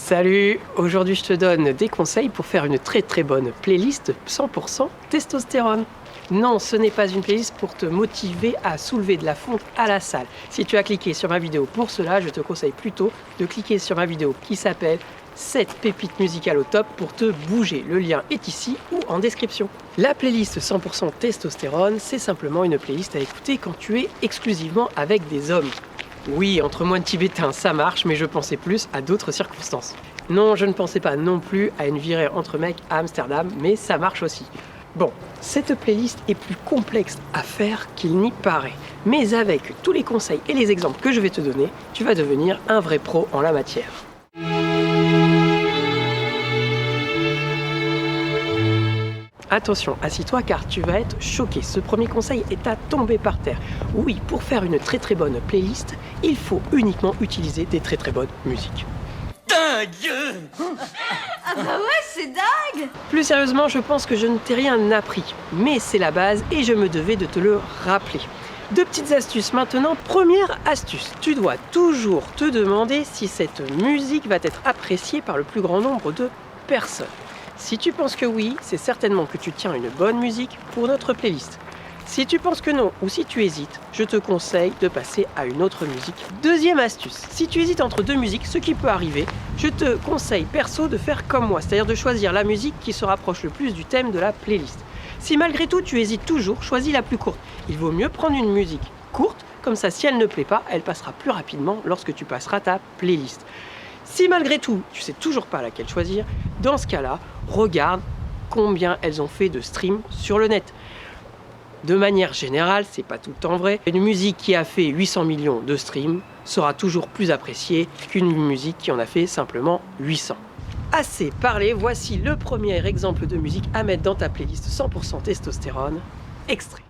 Salut! Aujourd'hui je te donne des conseils pour faire une très bonne playlist 100% testostérone. Non, ce n'est pas une playlist pour te motiver à soulever de la fonte à la salle. Si tu as cliqué sur ma vidéo pour cela, je te conseille plutôt de cliquer sur ma vidéo qui s'appelle 7 pépites musicales au top pour te bouger. Le lien est ici ou en description. La playlist 100% testostérone, c'est simplement une playlist à écouter quand tu es exclusivement avec des hommes. Oui, entre moines tibétains, ça marche, mais je pensais plus à d'autres circonstances. Non, je ne pensais pas non plus à une virée entre mecs à Amsterdam, mais ça marche aussi. Bon, cette playlist est plus complexe à faire qu'il n'y paraît. Mais avec tous les conseils et les exemples que je vais te donner, tu vas devenir un vrai pro en la matière. Attention, assis-toi car tu vas être choqué. Ce premier conseil est à tomber par terre. Oui, pour faire une très bonne playlist, il faut uniquement utiliser des très bonnes musiques. Dingue! Ah bah ouais, c'est dingue! Plus sérieusement, je pense que je ne t'ai rien appris. Mais c'est la base et je me devais de te le rappeler. Deux petites astuces maintenant. Première astuce, tu dois toujours te demander si cette musique va être appréciée par le plus grand nombre de personnes. Si tu penses que oui, c'est certainement que tu tiens une bonne musique pour notre playlist. Si tu penses que non ou si tu hésites, je te conseille de passer à une autre musique. Deuxième astuce, si tu hésites entre deux musiques, ce qui peut arriver, je te conseille perso de faire comme moi, c'est-à-dire de choisir la musique qui se rapproche le plus du thème de la playlist. Si malgré tout tu hésites toujours, choisis la plus courte. Il vaut mieux prendre une musique courte, comme ça si elle ne plaît pas, elle passera plus rapidement lorsque tu passeras ta playlist. Si malgré tout, tu sais toujours pas laquelle choisir, dans ce cas-là, regarde combien elles ont fait de streams sur le net. De manière générale, c'est pas tout le temps vrai, une musique qui a fait 800 millions de streams sera toujours plus appréciée qu'une musique qui en a fait simplement 800. Assez parlé, voici le premier exemple de musique à mettre dans ta playlist 100% testostérone. Extrait.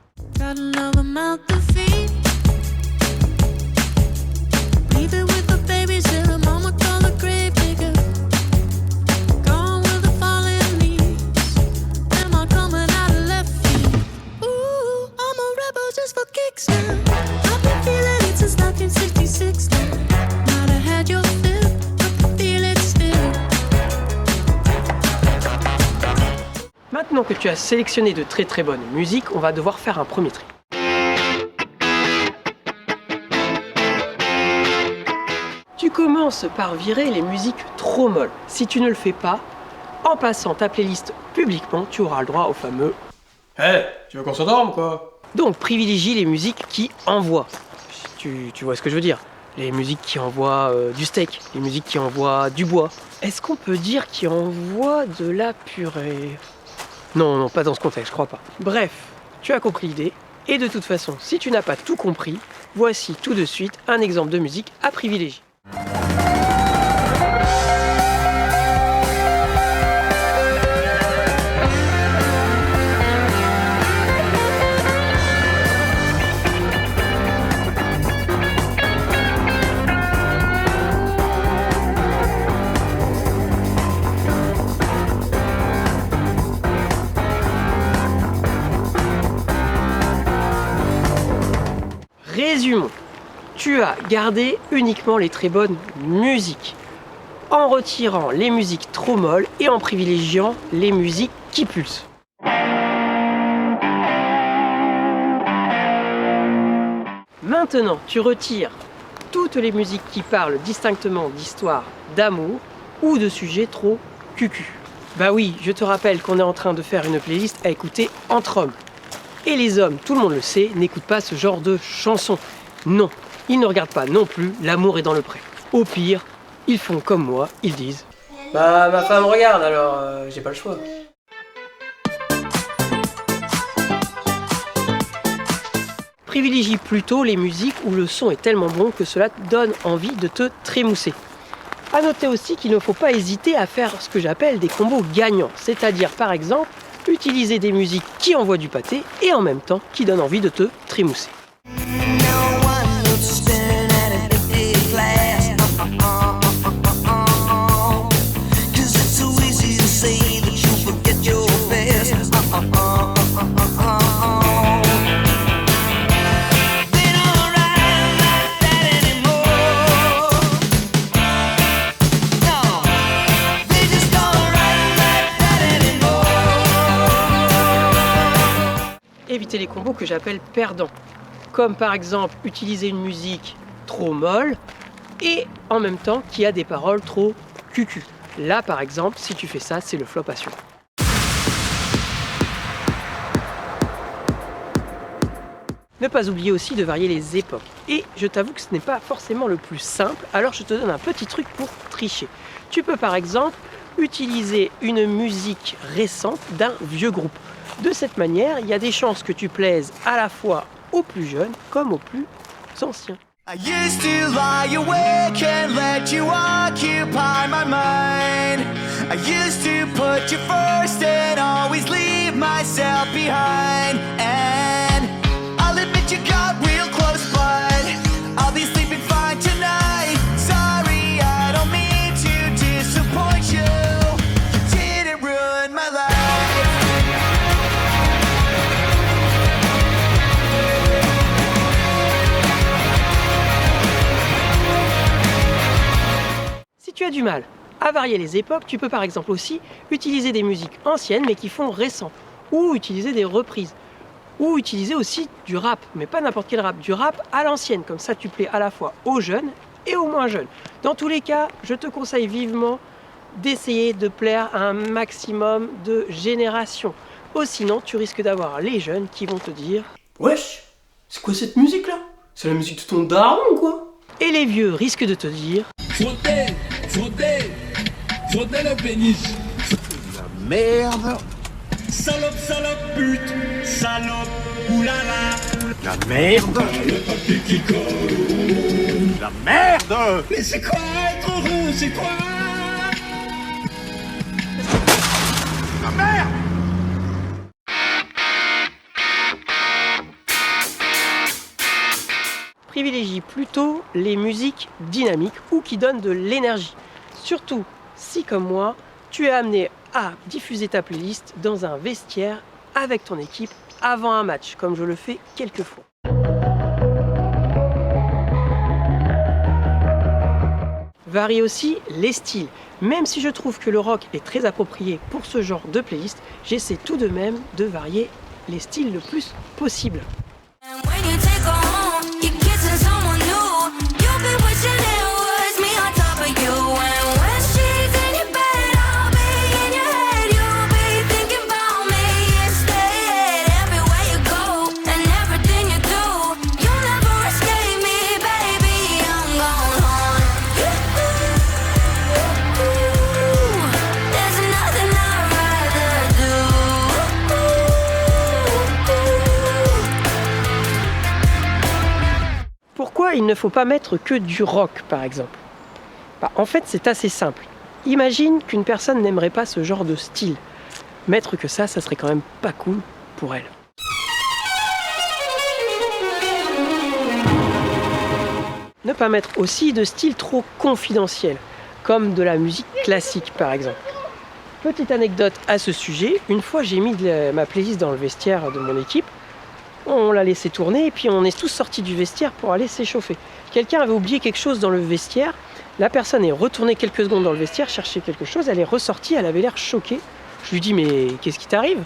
Maintenant que tu as sélectionné de très bonnes musiques, on va devoir faire un premier tri. Tu commences par virer les musiques trop molles. Si tu ne le fais pas, en passant ta playlist publiquement, tu auras le droit au fameux « Hey, tu veux qu'on s'endorme quoi ?» Donc privilégie les musiques qui envoient. Tu vois ce que je veux dire? Les musiques qui envoient du steak, les musiques qui envoient du bois. Est-ce qu'on peut dire qui envoient de la purée? Non, pas dans ce contexte, je crois pas. Bref, tu as compris l'idée. Et de toute façon, si tu n'as pas tout compris, voici tout de suite un exemple de musique à privilégier. Résumons, tu as gardé uniquement les très bonnes musiques, en retirant les musiques trop molles et en privilégiant les musiques qui pulsent. Maintenant, tu retires toutes les musiques qui parlent distinctement d'histoire, d'amour ou de sujets trop cucu. Bah oui, je te rappelle qu'on est en train de faire une playlist à écouter entre hommes. Et les hommes, tout le monde le sait, n'écoutent pas ce genre de chansons. Non, ils ne regardent pas non plus L'amour est dans le pré. Au pire, ils font comme moi, ils disent « Bah ma femme regarde alors j'ai pas le choix ». Privilégie plutôt les musiques où le son est tellement bon que cela te donne envie de te trémousser. A noter aussi qu'il ne faut pas hésiter à faire ce que j'appelle des combos gagnants, c'est-à-dire par exemple utiliser des musiques qui envoient du pâté et en même temps qui donnent envie de te trémousser. éviter les combos que j'appelle perdants. Comme par exemple utiliser une musique trop molle et en même temps qui a des paroles trop cucu. Là par exemple, si tu fais ça, c'est le flop assuré. Ne pas oublier aussi de varier les époques. Et je t'avoue que ce n'est pas forcément le plus simple, alors je te donne un petit truc pour tricher. Tu peux par exemple utiliser une musique récente d'un vieux groupe. De cette manière, il y a des chances que tu plaises à la fois aux plus jeunes comme aux plus anciens. I used to lie awake and let you occupy my mind. I used to put you first and always leave myself behind. And I'll admit you got real close, but I'll be sleeping fine tonight. Sorry, I don't mean to disappoint you. You didn't ruin my life. Si tu as du mal à varier les époques, tu peux par exemple aussi utiliser des musiques anciennes mais qui font récent, ou utiliser des reprises, ou utiliser aussi du rap, mais pas n'importe quel rap, du rap à l'ancienne, comme ça tu plais à la fois aux jeunes et aux moins jeunes. Dans tous les cas, je te conseille vivement d'essayer de plaire à un maximum de générations. Sinon, tu risques d'avoir les jeunes qui vont te dire « Wesh, c'est quoi cette musique-là? C'est la musique de ton daron ou quoi ?» Et les vieux risquent de te dire « Frottez, frottez, frottez le pénis. La merde. Salope, salope, pute, salope, oulala. La merde. Le papier qui colle. La merde. Mais c'est quoi être heureux, c'est quoi? La merde. privilégie plutôt les musiques dynamiques ou qui donnent de l'énergie. Surtout si, comme moi, tu es amené à diffuser ta playlist dans un vestiaire avec ton équipe avant un match, comme je le fais quelquefois. Varie aussi les styles. Même si je trouve que le rock est très approprié pour ce genre de playlist, j'essaie tout de même de varier les styles le plus possible. Pourquoi il ne faut pas mettre que du rock, par exemple? En fait, c'est assez simple. Imagine qu'une personne n'aimerait pas ce genre de style. Mettre que ça serait quand même pas cool pour elle. Ne pas mettre aussi de style trop confidentiel, comme de la musique classique, par exemple. Petite anecdote à ce sujet, une fois j'ai mis ma playlist dans le vestiaire de mon équipe. On l'a laissé tourner et puis on est tous sortis du vestiaire pour aller s'échauffer. Quelqu'un avait oublié quelque chose dans le vestiaire. La personne est retournée quelques secondes dans le vestiaire, chercher quelque chose. Elle est ressortie, elle avait l'air choquée. Je lui dis mais qu'est-ce qui t'arrive?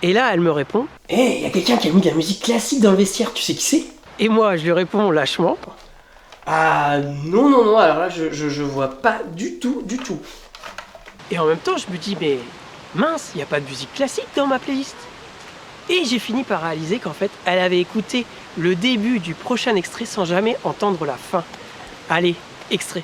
Et là elle me répond il y a quelqu'un qui a mis de la musique classique dans le vestiaire, tu sais qui c'est? Et moi je lui réponds lâchement ah non, alors là je vois pas du tout. Et en même temps je me dis mais mince, il n'y a pas de musique classique dans ma playlist. Et j'ai fini par réaliser qu'en fait, elle avait écouté le début du prochain extrait sans jamais entendre la fin. Allez, extrait.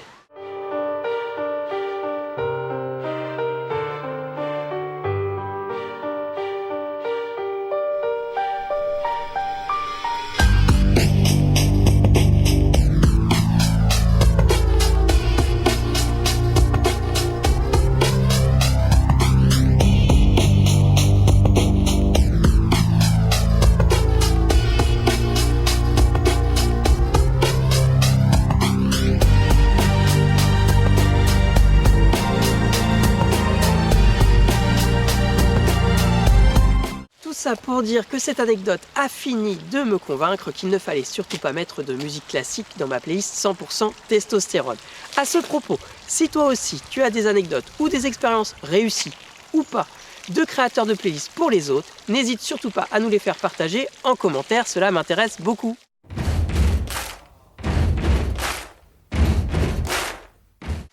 Ça pour dire que cette anecdote a fini de me convaincre qu'il ne fallait surtout pas mettre de musique classique dans ma playlist 100% testostérone. À ce propos, si toi aussi tu as des anecdotes ou des expériences réussies ou pas de créateurs de playlists pour les autres. N'hésite surtout pas à nous les faire partager en commentaire, cela m'intéresse beaucoup.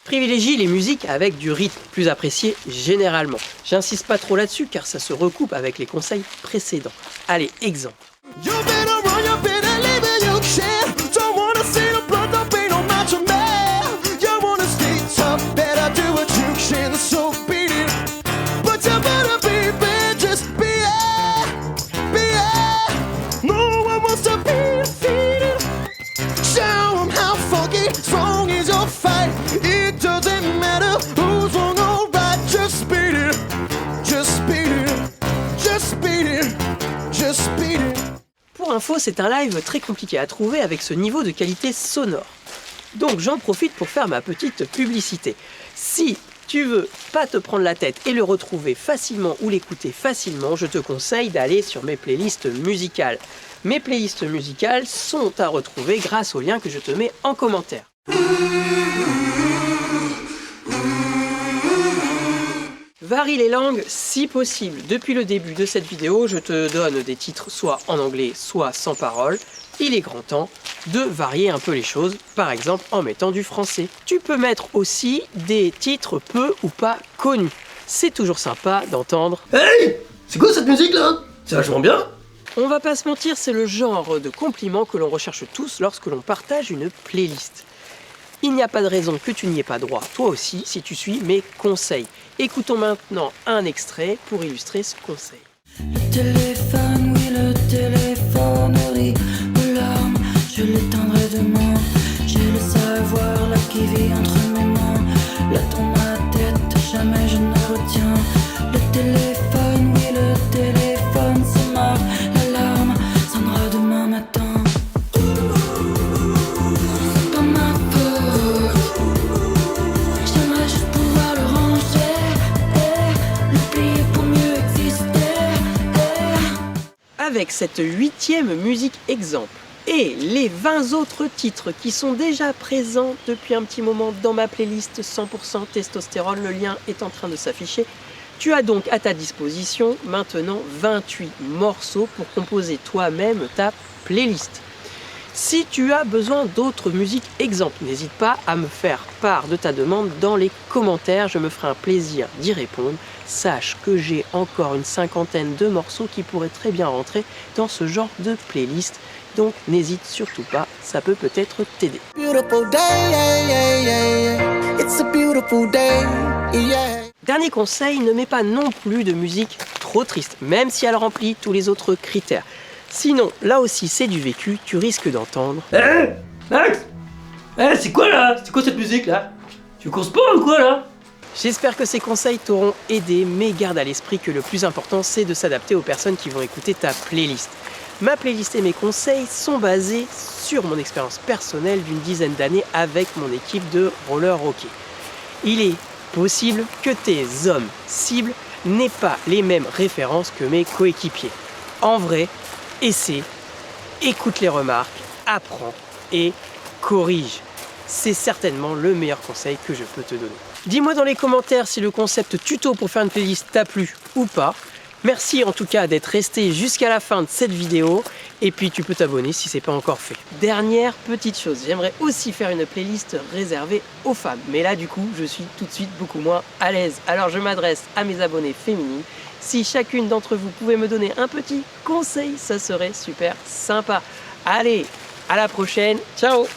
Privilégie les musiques avec du rythme, plus apprécié généralement. J'insiste pas trop là-dessus car ça se recoupe avec les conseils précédents. Allez, exemple. You better run, you better live in your chair. Don't wanna see the blood, don't be no macho man. You wanna stay tough, better do what you can, so beat it. But you better be bad, just be it. No one wants to be defeated. Show 'em how funky, strong is your fight. It doesn't matter who's wrong or right, just beat it. Just beat it. Just beat it. Just beat it. Pour info, c'est un live très compliqué à trouver avec ce niveau de qualité sonore. Donc j'en profite pour faire ma petite publicité. Si tu veux pas te prendre la tête et le retrouver facilement ou l'écouter facilement, je te conseille d'aller sur mes playlists musicales. Mes playlists musicales sont à retrouver grâce au lien que je te mets en commentaire. Varie les langues si possible. Depuis le début de cette vidéo, je te donne des titres soit en anglais, soit sans parole. Il est grand temps de varier un peu les choses, par exemple en mettant du français. Tu peux mettre aussi des titres peu ou pas connus. C'est toujours sympa d'entendre « Hey, c'est quoi cette musique là? C'est vachement bien. On va pas se mentir, c'est le genre de compliment que l'on recherche tous lorsque l'on partage une playlist. Il n'y a pas de raison que tu n'y aies pas droit, toi aussi, si tu suis mes conseils. Écoutons maintenant un extrait pour illustrer ce conseil. Le téléphone, oui le téléphone rit aux larmes, je l'éteindrai demain. J'ai le savoir là qui vit entre mes mains, là dans ma tête, jamais je ne retiens. Le téléphone, oui le téléphone, c'est mort, l'alarme sonnera demain matin. C'est pas ma faute, j'aimerais juste pouvoir le ranger, l'oublier pour mieux exister. Avec cette 8e musique exemple et les 20 autres titres qui sont déjà présents depuis un petit moment dans ma playlist 100% testostérone, le lien est en train de s'afficher. Tu as donc à ta disposition maintenant 28 morceaux pour composer toi-même ta playlist. Si tu as besoin d'autres musiques exemples, n'hésite pas à me faire part de ta demande dans les commentaires, je me ferai un plaisir d'y répondre. Sache que j'ai encore une 50aine de morceaux qui pourraient très bien rentrer dans ce genre de playlist, donc n'hésite surtout pas, ça peut peut-être t'aider. Beautiful day, yeah, yeah, yeah. It's a beautiful day, yeah. Dernier conseil, ne mets pas non plus de musique trop triste, même si elle remplit tous les autres critères. Sinon, là aussi c'est du vécu, tu risques d'entendre « Hey, Max, hey, c'est quoi là? C'est quoi cette musique là? Tu courses pas ou quoi là? » J'espère que ces conseils t'auront aidé, mais garde à l'esprit que le plus important c'est de s'adapter aux personnes qui vont écouter ta playlist. Ma playlist et mes conseils sont basés sur mon expérience personnelle d'une dizaine d'années avec mon équipe de roller hockey. Il est possible que tes hommes cibles n'aient pas les mêmes références que mes coéquipiers. En vrai, essaie, écoute les remarques, apprends et corrige. C'est certainement le meilleur conseil que je peux te donner. Dis-moi dans les commentaires si le concept tuto pour faire une playlist t'a plu ou pas. Merci en tout cas d'être resté jusqu'à la fin de cette vidéo. Et puis tu peux t'abonner si c'est pas encore fait. Dernière petite chose, j'aimerais aussi faire une playlist réservée aux femmes. Mais là du coup, je suis tout de suite beaucoup moins à l'aise. Alors je m'adresse à mes abonnés féminines. Si chacune d'entre vous pouvait me donner un petit conseil, ça serait super sympa. Allez, à la prochaine, ciao!